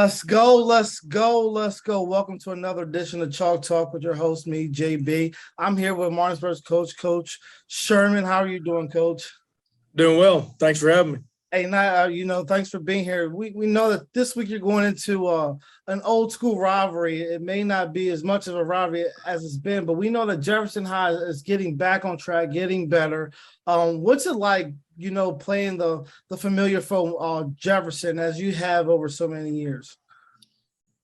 Let's go, let's go, let's go. Welcome to another edition of Chalk Talk with your host, me, JB. I'm here with Martinsburg's Coach Sherman. How are you doing, Coach? Doing well. Thanks for having me. Hey, now, thanks for being here. We know that this week you're going into an old school rivalry. It may not be as much of a rivalry as it's been, but we know that Jefferson High is getting back on track, getting better. What's it like, playing the familiar foe, Jefferson, as you have over so many years?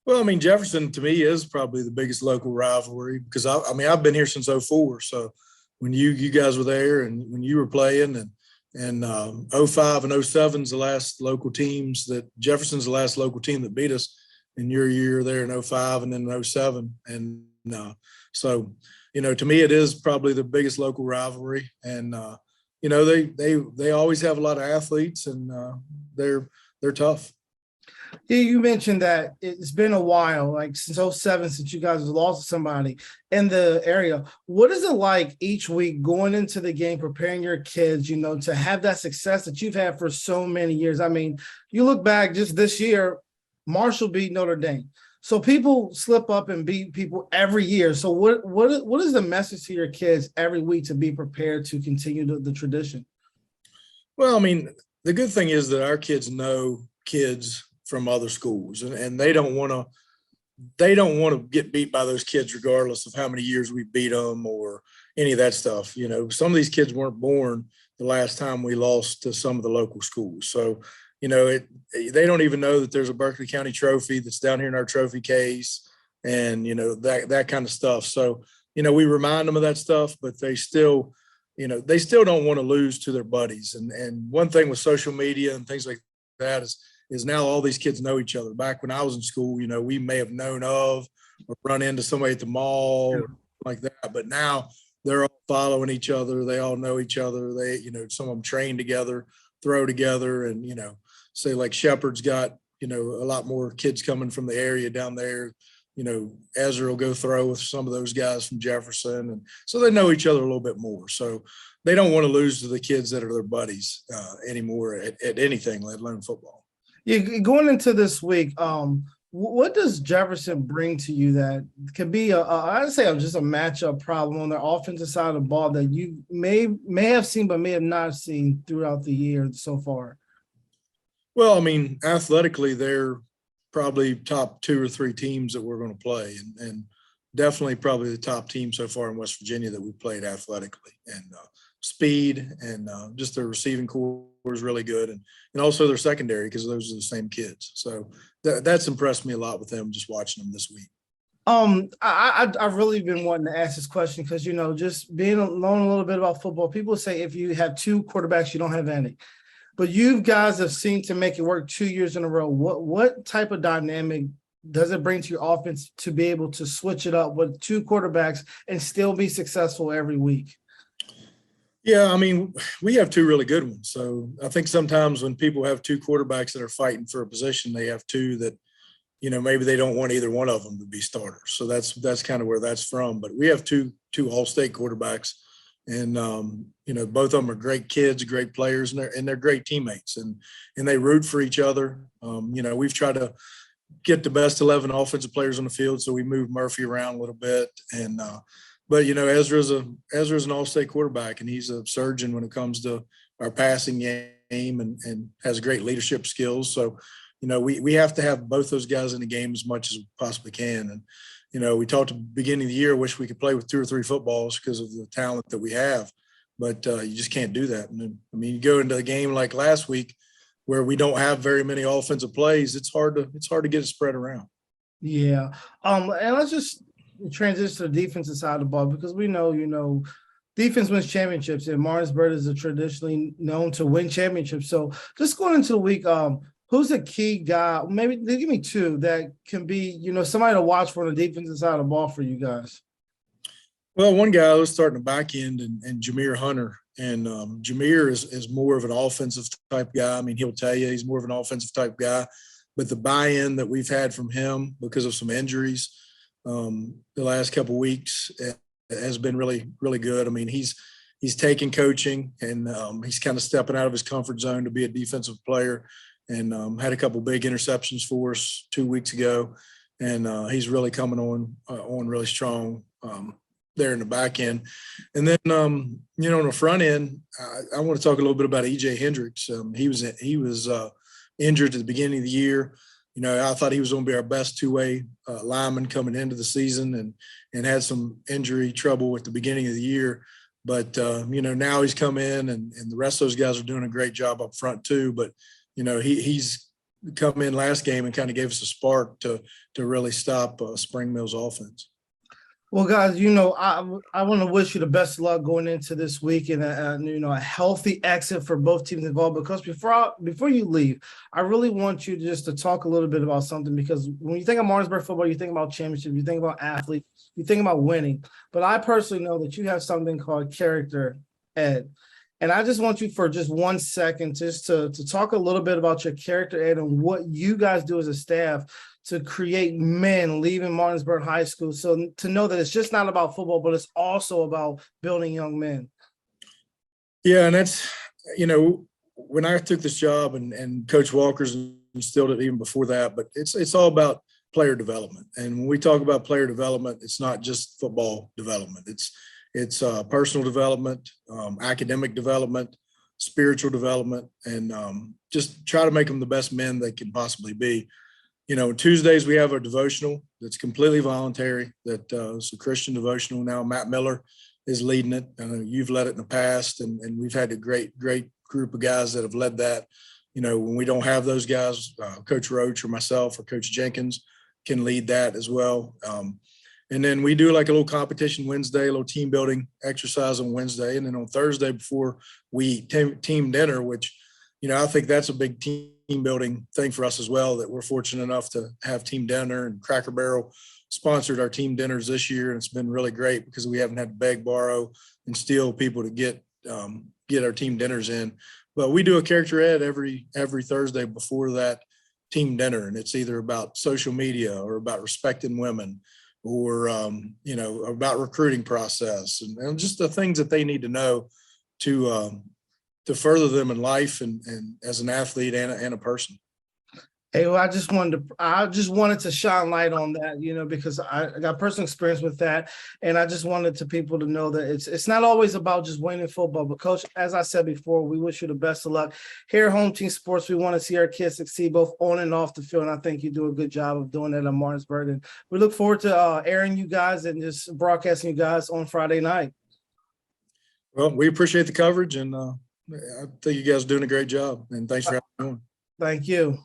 Well, I mean, Jefferson to me is probably the biggest local rivalry because I've been here since '04. So when you guys were there and when you were playing and '05 and '07's the last local teams that Jefferson's the last local team that beat us in your year there in '05 and then in '07. And so, to me, it is probably the biggest local rivalry. And, they always have a lot of athletes and they're tough. Yeah, you mentioned that it's been a while, like since '07, since you guys have lost somebody in the area. What is it like each week going into the game, preparing your kids, to have that success that you've had for so many years? I mean, you look back just this year, Marshall beat Notre Dame. So people slip up and beat people every year. So what is the message to your kids every week to be prepared to continue the tradition? Well, I mean, the good thing is that our kids know kids from other schools and they don't want to get beat by those kids regardless of how many years we beat them or any of that stuff. Some of these kids weren't born the last time we lost to some of the local schools. So, they don't even know that there's a Berkeley County trophy that's down here in our trophy case and, that kind of stuff. So, we remind them of that stuff, but they still don't want to lose to their buddies. And one thing with social media and things like that is now all these kids know each other. Back when I was in school, we may have known of or run into somebody at the mall or like that, but now they're all following each other. They all know each other. They, some of them train together, throw together, and, say like Shepherd's got, a lot more kids coming from the area down there. Ezra will go throw with some of those guys from Jefferson. And so they know each other a little bit more. So they don't want to lose to the kids that are their buddies anymore at anything, let alone football. Yeah, going into this week, what does Jefferson bring to you that could be I'd say just a matchup problem on the offensive side of the ball that you may have seen but may have not seen throughout the year so far? Well, I mean, athletically, they're probably top 2 or 3 teams that we're going to play, and definitely probably the top team so far in West Virginia that we played athletically. And speed and just their receiving core is really good, and also their secondary because those are the same kids. So that's impressed me a lot with them just watching them this week. I've really been wanting to ask this question because just being known a little bit about football, people say if you have 2 quarterbacks, you don't have any. But you guys have seemed to make it work 2 years in a row. What type of dynamic does it bring to your offense to be able to switch it up with 2 quarterbacks and still be successful every week? Yeah, I mean, we have 2 really good ones. So I think sometimes when people have 2 quarterbacks that are fighting for a position, they have 2 that, maybe they don't want either one of them to be starters. So that's kind of where that's from. But we have two all-state quarterbacks, and both of them are great kids, great players, and they're great teammates, and they root for each other. We've tried to get the best 11 offensive players on the field, so we move Murphy around a little bit, and but Ezra's an all-state quarterback, and he's a surgeon when it comes to our passing game, and has great leadership skills. So, we have to have both those guys in the game as much as we possibly can. And, we talked at the beginning of the year, wish we could play with 2 or 3 footballs because of the talent that we have, but you just can't do that. And you go into a game like last week where we don't have very many offensive plays. It's hard to get it spread around. Yeah. And let's just transition to the defensive side of the ball because we know, defense wins championships, and Martinsburg is traditionally known to win championships. So just going into the week, who's a key guy? Maybe they give me 2 that can be, somebody to watch for on the defensive side of the ball for you guys. Well, one guy was starting the back end, and Jameer Hunter. And Jameer is more of an offensive type guy. I mean, he'll tell you he's more of an offensive type guy, but the buy-in that we've had from him because of some injuries the last couple of weeks has been really, really good. I mean, he's taking coaching, and he's kind of stepping out of his comfort zone to be a defensive player. and had a couple big interceptions for us 2 weeks ago. And he's really coming on really strong there in the back end. And then, on the front end, I want to talk a little bit about EJ Hendricks. He was injured at the beginning of the year. I thought he was going to be our best two-way lineman coming into the season, and had some injury trouble at the beginning of the year. But, now he's come in, and the rest of those guys are doing a great job up front too. But, he's come in last game and kind of gave us a spark to really stop Spring Mill's offense. Well, guys, I want to wish you the best of luck going into this week, and a healthy exit for both teams involved. Because before you leave, I really want you to talk a little bit about something, because when you think of Martinsburg football, you think about championship, you think about athletes, you think about winning. But I personally know that you have something called character, Ed. And I just want you for just 1 second just to talk a little bit about your character, Ed, and what you guys do as a staff to create men leaving Martinsburg High School. So to know that it's just not about football, but it's also about building young men. Yeah, and that's, when I took this job, and Coach Walker's instilled it even before that, but it's all about player development. And when we talk about player development, it's not just football development. It's personal development, academic development, spiritual development, and just try to make them the best men they can possibly be. Tuesdays we have a devotional that's completely voluntary. It's a Christian devotional now. Matt Miller is leading it. I know you've led it in the past, and we've had a great group of guys that have led that. When we don't have those guys, Coach Roach or myself or Coach Jenkins can lead that as well. And then we do like a little competition Wednesday, a little team building exercise on Wednesday. And then on Thursday before we eat team dinner, which, I think that's a big team building thing for us as well, that we're fortunate enough to have team dinner, and Cracker Barrel sponsored our team dinners this year. And it's been really great because we haven't had to beg, borrow, and steal people to get our team dinners in. But we do a character ed every Thursday before that team dinner. And it's either about social media or about respecting women, or, about recruiting process, and just the things that they need to know to further them in life and as an athlete and a person. Hey, well, I just wanted to shine light on that, because I got personal experience with that. And I just wanted people to know that it's not always about just winning football. But Coach, as I said before, we wish you the best of luck. Here at Home Team Sports, we want to see our kids succeed both on and off the field. And I think you do a good job of doing that at Martinsburg. And we look forward to airing you guys and just broadcasting you guys on Friday night. Well, we appreciate the coverage, and I think you guys are doing a great job. And thanks for having me on. Thank you.